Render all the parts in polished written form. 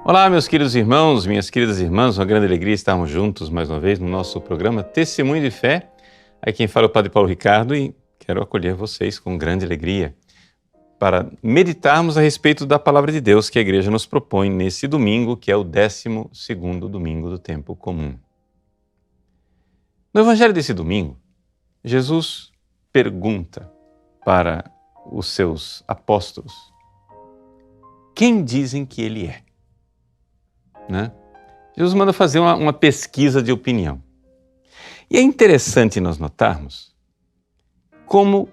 Olá, meus queridos irmãos, minhas queridas irmãs, uma grande alegria estarmos juntos mais uma vez no nosso programa Testemunho de Fé. Aqui quem fala é o Padre Paulo Ricardo e quero acolher vocês com grande alegria para meditarmos a respeito da Palavra de Deus que a Igreja nos propõe nesse domingo, que é o 12º domingo do tempo comum. No Evangelho desse domingo, Jesus pergunta para os seus apóstolos: quem dizem que ele é? Né? Jesus manda fazer uma pesquisa de opinião. E é interessante nós notarmos como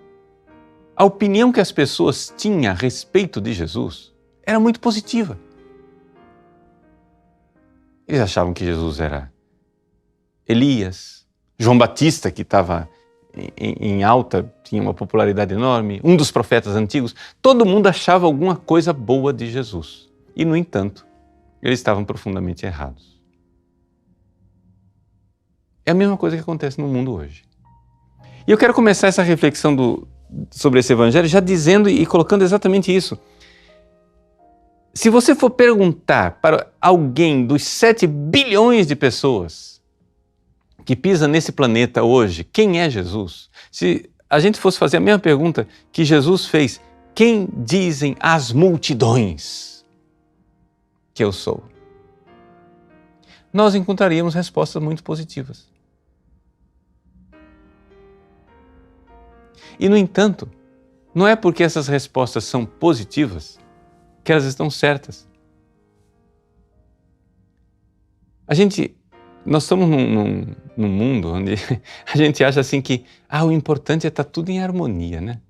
a opinião que as pessoas tinham a respeito de Jesus era muito positiva. Eles achavam que Jesus era Elias, João Batista, que estava em alta, tinha uma popularidade enorme, um dos profetas antigos. Todo mundo achava alguma coisa boa de Jesus. E, no entanto, eles estavam profundamente errados. É a mesma coisa que acontece no mundo hoje. E eu quero começar essa reflexão sobre esse evangelho já dizendo e colocando exatamente isso. Se você for perguntar para alguém dos 7 bilhões de pessoas que pisam nesse planeta hoje, quem é Jesus? Se a gente fosse fazer a mesma pergunta que Jesus fez, quem dizem as multidões que eu sou? Nós encontraríamos respostas muito positivas. E, no entanto, não é porque essas respostas são positivas que elas estão certas. Nós estamos num mundo onde a gente acha assim que o importante é estar tudo em harmonia, né?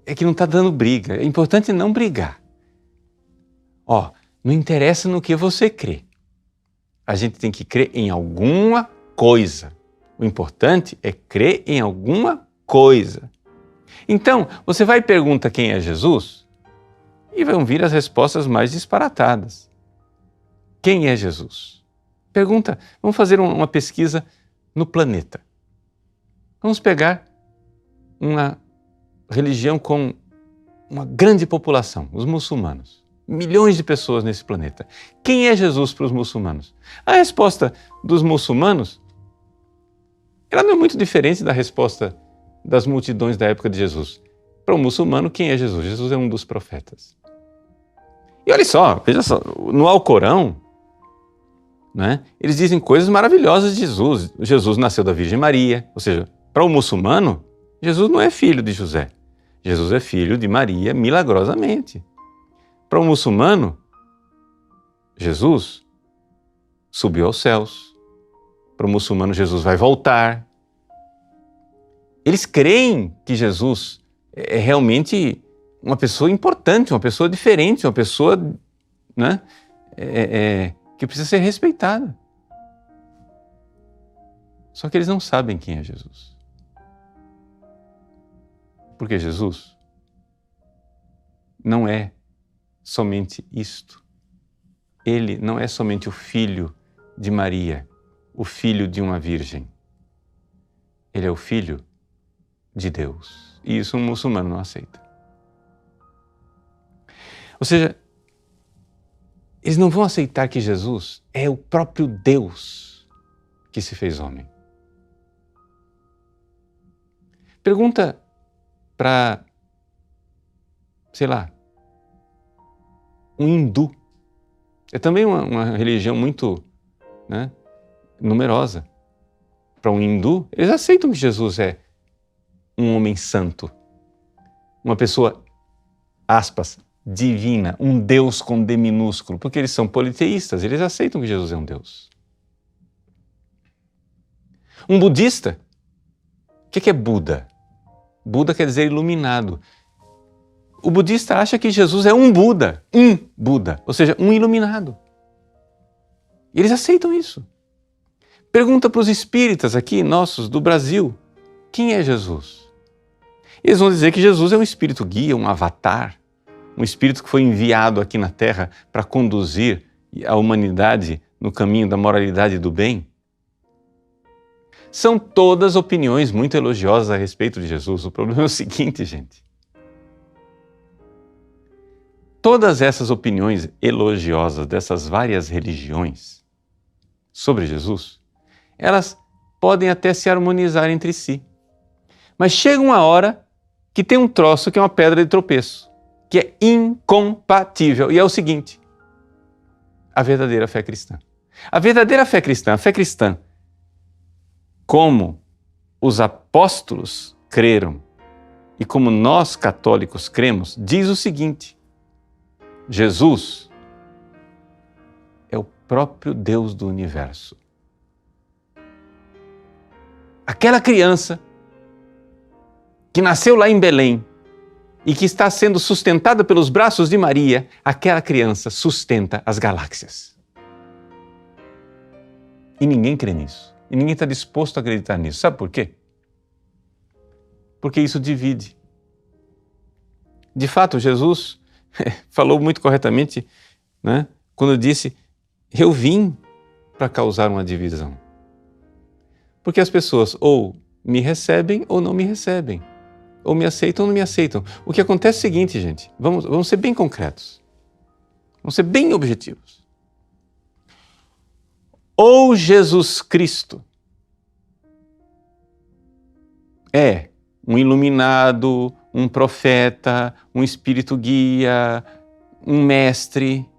É que não está dando briga. É importante não brigar. Não interessa no que você crê. A gente tem que crer em alguma coisa. O importante é crer em alguma coisa. Então, você vai e pergunta quem é Jesus e vão vir as respostas mais disparatadas. Quem é Jesus? Pergunta, vamos fazer uma pesquisa no planeta. Vamos pegar uma religião com uma grande população, os muçulmanos. Milhões de pessoas nesse planeta. Quem é Jesus para os muçulmanos? A resposta dos muçulmanos, ela não é muito diferente da resposta das multidões da época de Jesus. Para o muçulmano, quem é Jesus? Jesus é um dos profetas. E olha só, veja só, no Alcorão, né, eles dizem coisas maravilhosas de Jesus. Jesus nasceu da Virgem Maria, ou seja, para o muçulmano, Jesus não é filho de José. Jesus é filho de Maria milagrosamente. Para o muçulmano, Jesus subiu aos céus. Para o muçulmano, Jesus vai voltar. Eles creem que Jesus é realmente uma pessoa importante, uma pessoa diferente, uma pessoa, né, que precisa ser respeitada. Só que eles não sabem quem é Jesus. Porque Jesus não é somente isto. Ele não é somente o filho de Maria, o filho de uma virgem. Ele é o filho de Deus. E isso um muçulmano não aceita. Ou seja, eles não vão aceitar que Jesus é o próprio Deus que se fez homem. Pergunta para, um hindu. É também uma religião muito, né, numerosa. Para um hindu, eles aceitam que Jesus é um homem santo, uma pessoa, aspas, divina, um Deus com D minúsculo, porque eles são politeístas, eles aceitam que Jesus é um Deus. Um budista, o que é Buda? Buda quer dizer iluminado. O budista acha que Jesus é um Buda, ou seja, um iluminado. E eles aceitam isso. Pergunta para os espíritas aqui, nossos, do Brasil, quem é Jesus? Eles vão dizer que Jesus é um espírito guia, um avatar, um espírito que foi enviado aqui na Terra para conduzir a humanidade no caminho da moralidade e do bem. São todas opiniões muito elogiosas a respeito de Jesus. O problema é o seguinte, gente. todas essas opiniões elogiosas dessas várias religiões sobre Jesus, elas podem até se harmonizar entre si. Mas chega uma hora que tem um troço que é uma pedra de tropeço, que é incompatível. E é o seguinte: a verdadeira fé cristã. A verdadeira fé cristã, a fé cristã, como os apóstolos creram e como nós católicos cremos, diz o seguinte: Jesus é o próprio Deus do universo. Aquela criança que nasceu lá em Belém e que está sendo sustentada pelos braços de Maria, aquela criança sustenta as galáxias. E ninguém crê nisso. E ninguém está disposto a acreditar nisso. Sabe por quê? Porque isso divide. De fato, Jesus falou muito corretamente, né, quando disse: eu vim para causar uma divisão. Porque as pessoas ou me recebem ou não me recebem. Ou me aceitam ou não me aceitam. O que acontece é o seguinte, gente, vamos ser bem concretos. Vamos ser bem objetivos. Ou Jesus Cristo é um iluminado, um profeta, um espírito guia, um mestre,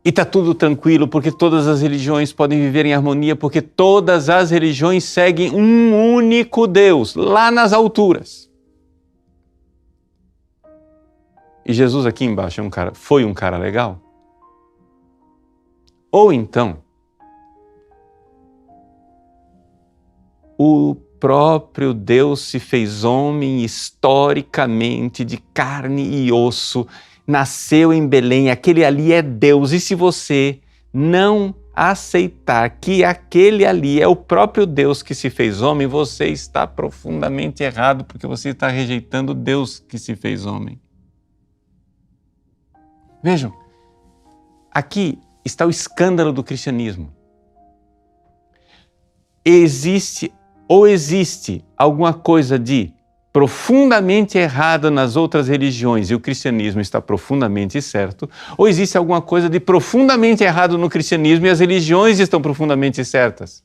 e está tudo tranquilo porque todas as religiões podem viver em harmonia, porque todas as religiões seguem um único Deus, lá nas alturas. E Jesus aqui embaixo foi um cara legal? Ou então, o próprio Deus se fez homem historicamente, de carne e osso, nasceu em Belém, aquele ali é Deus. E se você não aceitar que aquele ali é o próprio Deus que se fez homem, você está profundamente errado, porque você está rejeitando Deus que se fez homem. Vejam, aqui está o escândalo do cristianismo. Existe alguma coisa de profundamente errado nas outras religiões e o cristianismo está profundamente certo, ou existe alguma coisa de profundamente errado no cristianismo e as religiões estão profundamente certas.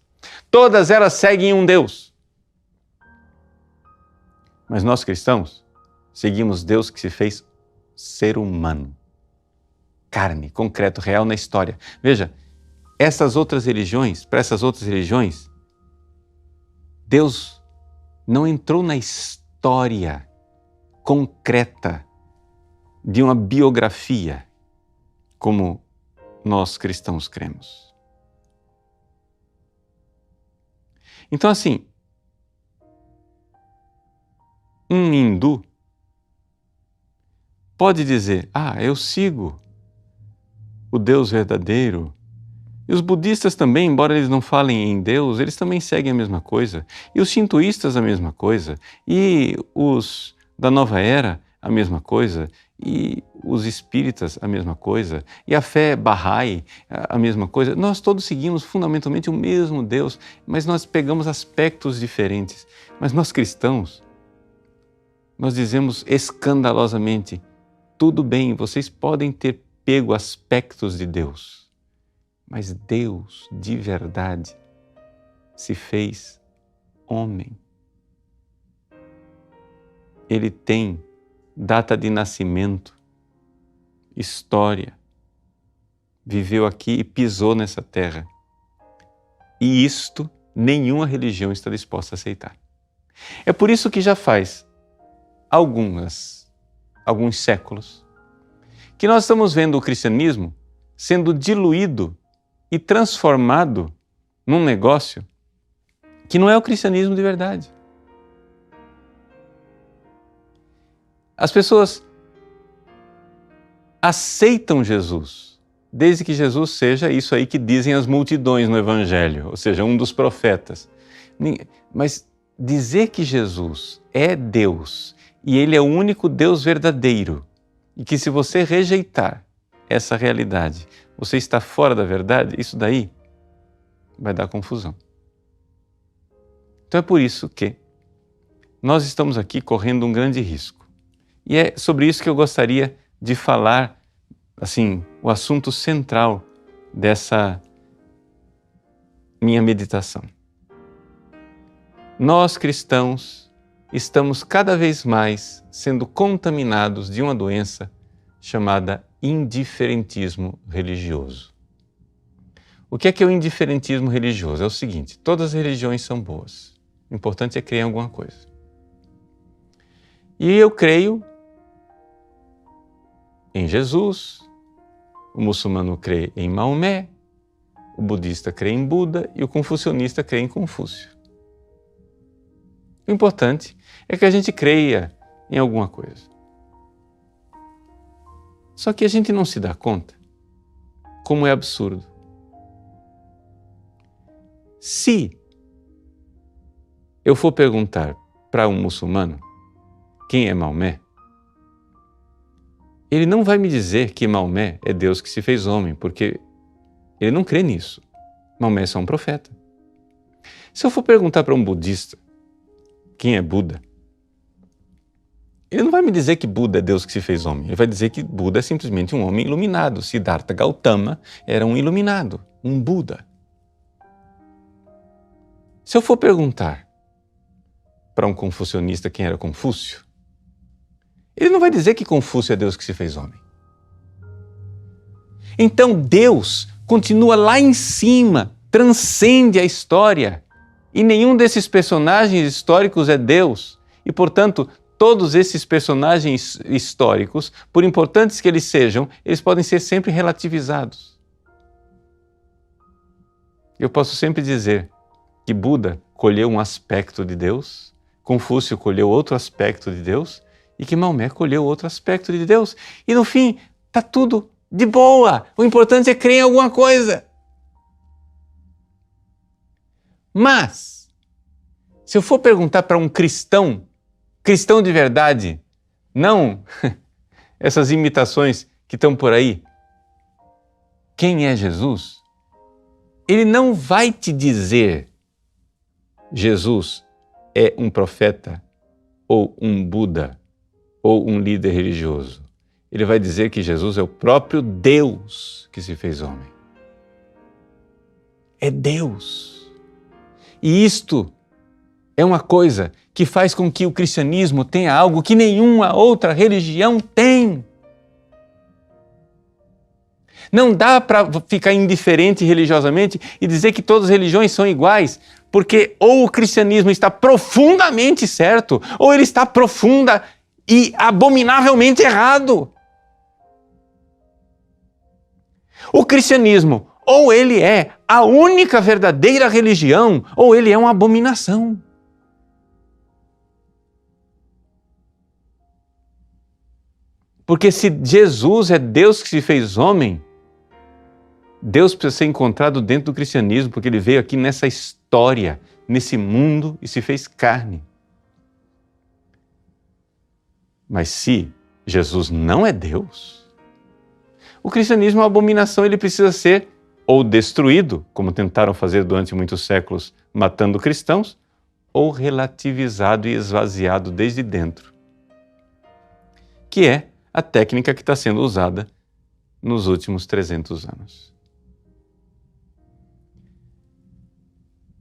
Todas elas seguem um Deus. Mas nós cristãos seguimos Deus que se fez ser humano. Carne, concreto, real na história. Veja, para essas outras religiões, Deus não entrou na história concreta de uma biografia, como nós cristãos cremos. Então, assim, um hindu pode dizer: eu sigo o Deus verdadeiro. E os budistas também, embora eles não falem em Deus, eles também seguem a mesma coisa. E os shintoístas a mesma coisa. E os da nova era a mesma coisa. E os espíritas a mesma coisa. E a fé Bahá'í a mesma coisa. Nós todos seguimos fundamentalmente o mesmo Deus, mas nós pegamos aspectos diferentes. Mas nós cristãos, nós dizemos escandalosamente: tudo bem, vocês podem ter pego aspectos de Deus, mas Deus de verdade se fez homem. Ele tem data de nascimento, história, viveu aqui e pisou nessa terra. E isto nenhuma religião está disposta a aceitar. É por isso que já faz alguns séculos que nós estamos vendo o cristianismo sendo diluído e transformado num negócio que não é o cristianismo de verdade. As pessoas aceitam Jesus, desde que Jesus seja isso aí que dizem as multidões no Evangelho, ou seja, um dos profetas. Mas dizer que Jesus é Deus e Ele é o único Deus verdadeiro, e que se você rejeitar essa realidade, você está fora da verdade, isso daí vai dar confusão. Então é por isso que nós estamos aqui correndo um grande risco. E é sobre isso que eu gostaria de falar assim, o assunto central dessa minha meditação. Nós, cristãos, estamos cada vez mais sendo contaminados de uma doença chamada indiferentismo religioso. O que é o indiferentismo religioso? É o seguinte: todas as religiões são boas. O importante é crer em alguma coisa. E eu creio em Jesus, o muçulmano crê em Maomé, o budista crê em Buda e o confucionista crê em Confúcio. O importante é que a gente creia em alguma coisa. Só que a gente não se dá conta como é absurdo. Se eu for perguntar para um muçulmano quem é Maomé, ele não vai me dizer que Maomé é Deus que se fez homem, porque ele não crê nisso. Maomé é só um profeta. Se eu for perguntar para um budista quem é Buda, ele não vai me dizer que Buda é Deus que se fez homem. Ele vai dizer que Buda é simplesmente um homem iluminado. Siddhartha Gautama era um iluminado, um Buda. Se eu for perguntar para um confucionista quem era Confúcio, ele não vai dizer que Confúcio é Deus que se fez homem. Então Deus continua lá em cima, transcende a história. E nenhum desses personagens históricos é Deus. E, portanto, todos esses personagens históricos, por importantes que eles sejam, eles podem ser sempre relativizados. Eu posso sempre dizer que Buda colheu um aspecto de Deus, Confúcio colheu outro aspecto de Deus e que Maomé colheu outro aspecto de Deus. E no fim, está tudo de boa. O importante é crer em alguma coisa. Mas, se eu for perguntar para um cristão de verdade, não essas imitações que estão por aí, quem é Jesus? Ele não vai te dizer Jesus é um profeta ou um Buda ou um líder religioso. Ele vai dizer que Jesus é o próprio Deus que se fez homem. É Deus. E isto é uma coisa que faz com que o cristianismo tenha algo que nenhuma outra religião tem. Não dá para ficar indiferente religiosamente e dizer que todas as religiões são iguais, porque ou o cristianismo está profundamente certo, ou ele está profunda e abominavelmente errado. O cristianismo, ou ele é a única verdadeira religião, ou ele é uma abominação. Porque se Jesus é Deus que se fez homem, Deus precisa ser encontrado dentro do cristianismo, porque ele veio aqui nessa história, nesse mundo e se fez carne. Mas se Jesus não é Deus, o cristianismo é uma abominação, ele precisa ser ou destruído, como tentaram fazer durante muitos séculos, matando cristãos, ou relativizado e esvaziado desde dentro, que é a técnica que está sendo usada nos últimos 300 anos.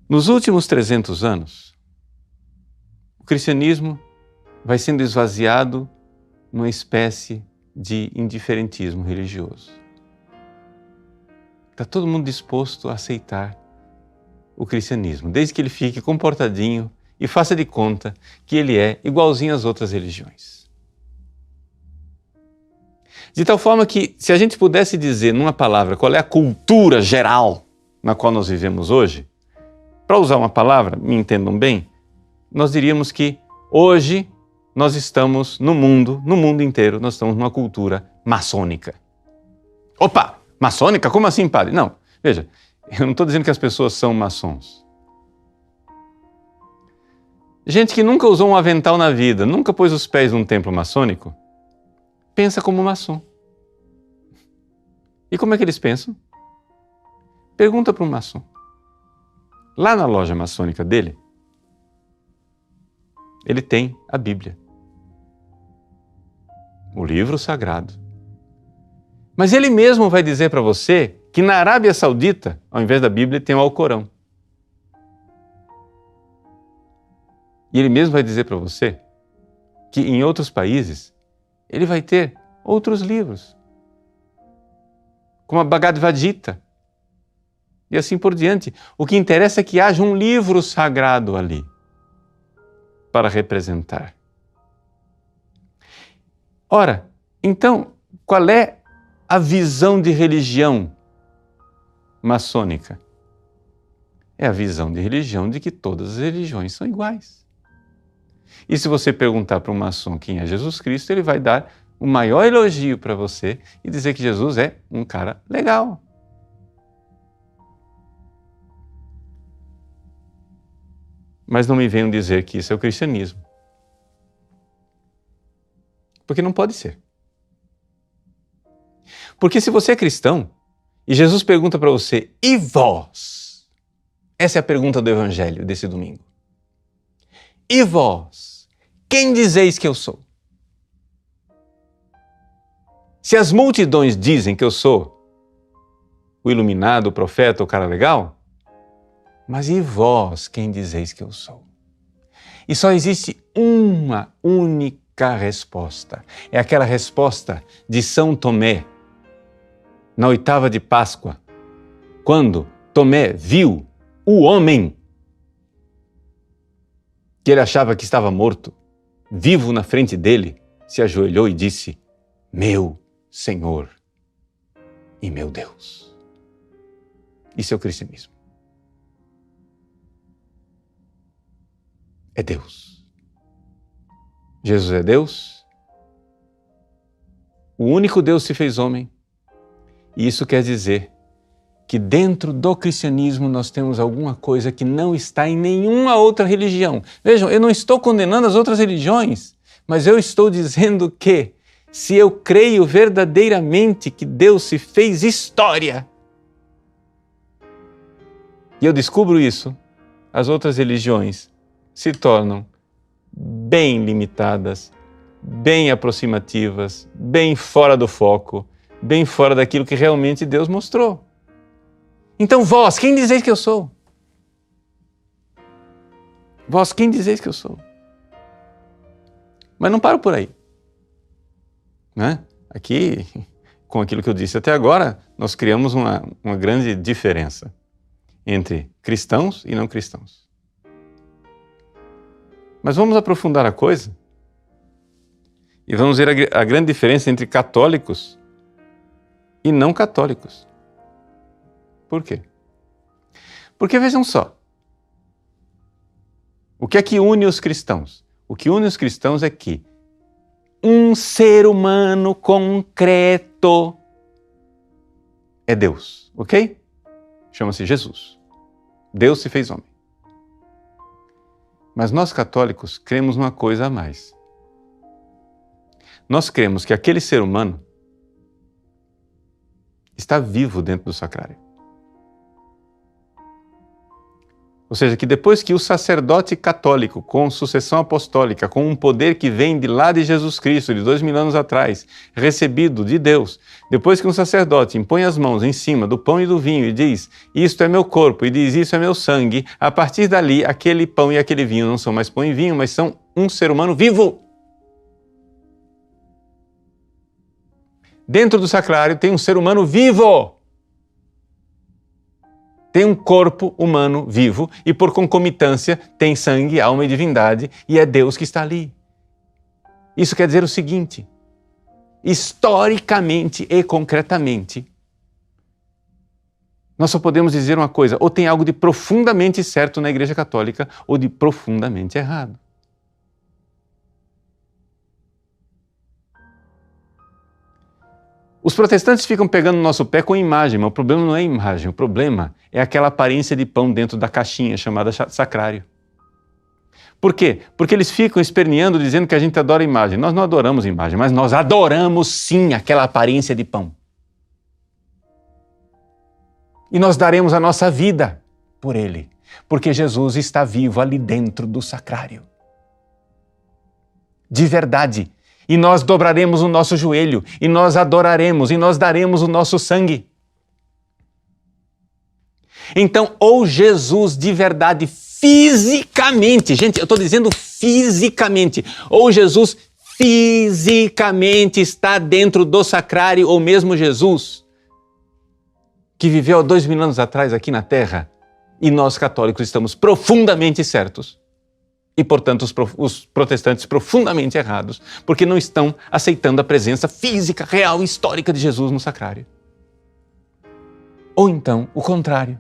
Nos últimos 300 anos, o cristianismo vai sendo esvaziado numa espécie de indiferentismo religioso. Está todo mundo disposto a aceitar o cristianismo, desde que ele fique comportadinho e faça de conta que ele é igualzinho às outras religiões. De tal forma que, se a gente pudesse dizer numa palavra qual é a cultura geral na qual nós vivemos hoje, para usar uma palavra, me entendam bem, nós diríamos que hoje nós estamos no mundo inteiro, nós estamos numa cultura maçônica. Opa! Maçônica? Como assim, padre? Não, veja, eu não estou dizendo que as pessoas são maçons. Gente que nunca usou um avental na vida, nunca pôs os pés num templo maçônico, pensa como maçom. E como é que eles pensam? Pergunta para um maçom. Lá na loja maçônica dele, ele tem a Bíblia, o livro sagrado. Mas ele mesmo vai dizer para você que na Arábia Saudita, ao invés da Bíblia, tem o Alcorão. E ele mesmo vai dizer para você que em outros países ele vai ter outros livros, como a Bhagavad Gita, e assim por diante. O que interessa é que haja um livro sagrado ali para representar. Ora, então, qual é a visão de religião maçônica? É a visão de religião de que todas as religiões são iguais. E se você perguntar para um maçom quem é Jesus Cristo, ele vai dar o maior elogio para você e dizer que Jesus é um cara legal. Mas não me venham dizer que isso é o cristianismo. Porque não pode ser. Porque se você é cristão e Jesus pergunta para você, e vós? Essa é a pergunta do Evangelho desse domingo. E vós? Quem dizeis que eu sou? Se as multidões dizem que eu sou o iluminado, o profeta, o cara legal, mas e vós, quem dizeis que eu sou? E só existe uma única resposta. É aquela resposta de São Tomé, na oitava de Páscoa, quando Tomé viu o homem que ele achava que estava morto, vivo na frente dele, se ajoelhou e disse, meu Senhor e meu Deus. Isso é o cristianismo. É Deus. Jesus é Deus. O único Deus se fez homem. E isso quer dizer que dentro do cristianismo nós temos alguma coisa que não está em nenhuma outra religião. Vejam, eu não estou condenando as outras religiões, mas eu estou dizendo que se eu creio verdadeiramente que Deus se fez história, e eu descubro isso, as outras religiões se tornam bem limitadas, bem aproximativas, bem fora do foco, bem fora daquilo que realmente Deus mostrou. Então vós, quem dizeis que eu sou? Vós, quem dizeis que eu sou? Mas não paro por aí. Né? Aqui, com aquilo que eu disse até agora, nós criamos uma grande diferença entre cristãos e não cristãos. Mas vamos aprofundar a coisa e vamos ver a grande diferença entre católicos e não católicos. Por quê? Porque vejam só, o que é que une os cristãos? O que une os cristãos é que um ser humano concreto é Deus, ok? Chama-se Jesus. Deus se fez homem. Mas nós católicos cremos numa coisa a mais. Nós cremos que aquele ser humano está vivo dentro do sacrário. Ou seja, que depois que o sacerdote católico, com sucessão apostólica, com um poder que vem de lá de Jesus Cristo, de 2000 anos atrás, recebido de Deus, depois que um sacerdote impõe as mãos em cima do pão e do vinho e diz, isto é meu corpo, e diz, isso é meu sangue, a partir dali, aquele pão e aquele vinho não são mais pão e vinho, mas são um ser humano vivo. Dentro do sacrário tem um ser humano vivo. Tem um corpo humano vivo e, por concomitância, tem sangue, alma e divindade, e é Deus que está ali. Isso quer dizer o seguinte, historicamente e concretamente, nós só podemos dizer uma coisa, ou tem algo de profundamente certo na Igreja Católica, ou de profundamente errado. Os protestantes ficam pegando no nosso pé com imagem, mas o problema não é a imagem, o problema é aquela aparência de pão dentro da caixinha chamada sacrário. Por quê? Porque eles ficam esperneando dizendo que a gente adora imagem. Nós não adoramos imagem, mas nós adoramos sim aquela aparência de pão. E nós daremos a nossa vida por ele, porque Jesus está vivo ali dentro do sacrário. De verdade. e nós dobraremos o nosso joelho, e nós adoraremos, e nós daremos o nosso sangue. Então, ou Jesus de verdade, fisicamente, gente, eu estou dizendo fisicamente, ou Jesus fisicamente está dentro do sacrário, ou mesmo Jesus, que viveu há 2000 anos atrás aqui na Terra, e nós católicos estamos profundamente certos, e portanto os protestantes profundamente errados, porque não estão aceitando a presença física, real e histórica de Jesus no sacrário. Ou então, o contrário.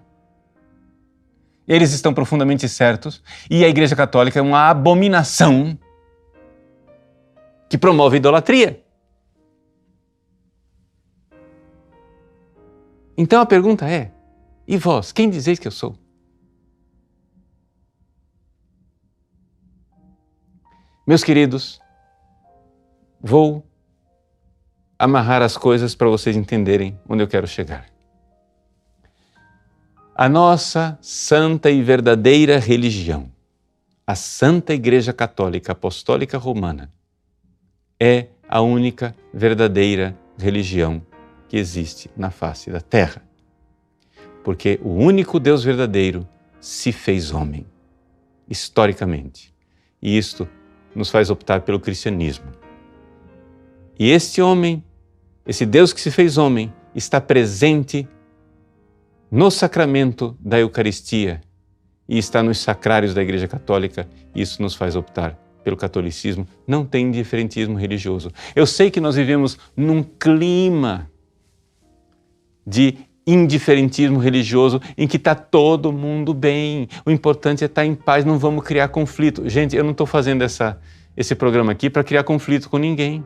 Eles estão profundamente certos e a Igreja Católica é uma abominação que promove idolatria. Então a pergunta é, e vós, quem dizeis que eu sou? Meus queridos, vou amarrar as coisas para vocês entenderem onde eu quero chegar. A nossa santa e verdadeira religião, a Santa Igreja Católica Apostólica Romana, é a única verdadeira religião que existe na face da Terra. Porque o único Deus verdadeiro se fez homem, historicamente. E isto nos faz optar pelo cristianismo. E este homem, esse Deus que se fez homem, está presente no sacramento da Eucaristia e está nos sacrários da Igreja Católica. Isso nos faz optar pelo catolicismo. Não tem indiferentismo religioso. Eu sei que nós vivemos num clima de indiferentismo religioso em que está todo mundo bem. O importante é estar em paz, não vamos criar conflito. Gente, eu não estou fazendo esse programa aqui para criar conflito com ninguém.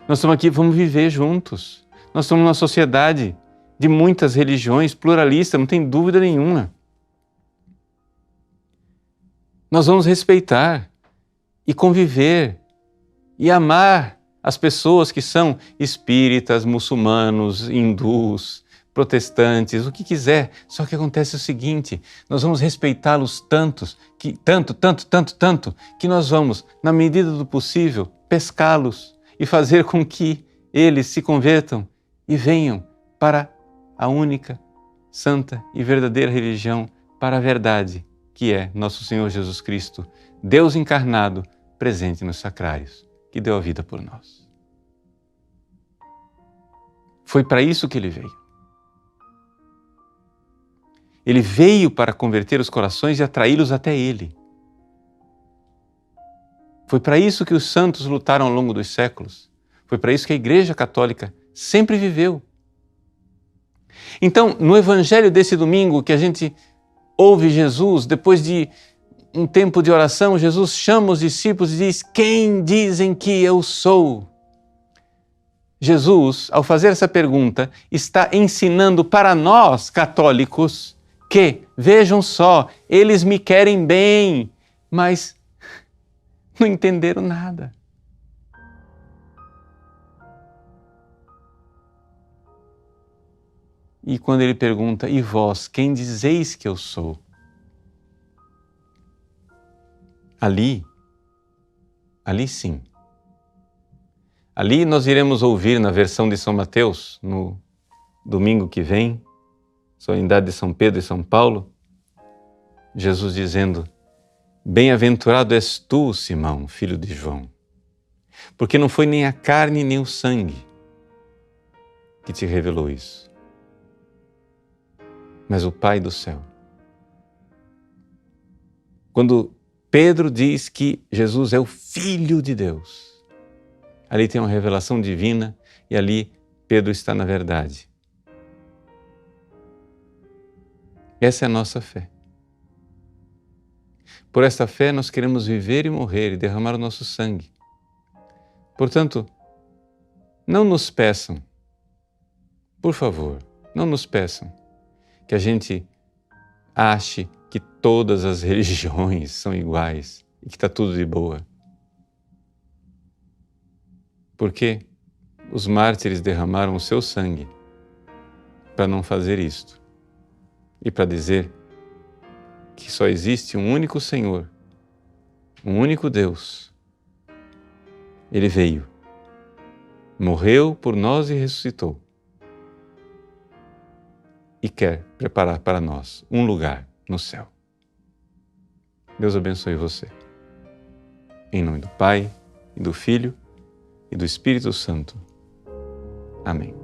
Nós estamos aqui, vamos viver juntos. Nós somos uma sociedade de muitas religiões, pluralista, não tem dúvida nenhuma. Nós vamos respeitar e conviver e amar as pessoas que são espíritas, muçulmanos, hindus, protestantes, o que quiser. Só que acontece o seguinte, nós vamos respeitá-los tanto, que nós vamos, na medida do possível, pescá-los e fazer com que eles se convertam e venham para a única, santa e verdadeira religião, para a verdade, que é nosso Senhor Jesus Cristo, Deus encarnado, presente nos sacrários, que deu a vida por nós. Foi para isso que ele veio. Ele veio para converter os corações e atraí-los até ele. Foi para isso que os santos lutaram ao longo dos séculos. Foi para isso que a Igreja Católica sempre viveu. Então, no Evangelho desse domingo, que a gente ouve Jesus, depois de um tempo de oração, Jesus chama os discípulos e diz: quem dizem que eu sou? Jesus, ao fazer essa pergunta, está ensinando para nós, católicos, que, vejam só, eles me querem bem, mas não entenderam nada. E quando ele pergunta, e vós, quem dizeis que eu sou? Ali sim. Ali nós iremos ouvir na versão de São Mateus, no domingo que vem, solenidade de São Pedro e São Paulo, Jesus dizendo: bem-aventurado és tu, Simão, filho de João, porque não foi nem a carne nem o sangue que te revelou isso, mas o Pai do céu. Quando Pedro diz que Jesus é o Filho de Deus, ali tem uma revelação divina e ali Pedro está na verdade. Essa é a nossa fé. Por esta fé nós queremos viver e morrer e derramar o nosso sangue. Portanto, não nos peçam, por favor, não nos peçam que a gente ache que todas as religiões são iguais e que está tudo de boa. Porque os mártires derramaram o seu sangue para não fazer isto e para dizer que só existe um único Senhor, um único Deus, Ele veio, morreu por nós e ressuscitou. E quer preparar para nós um lugar no céu. Deus abençoe você. Em nome do Pai, e do Filho, e do Espírito Santo. Amém.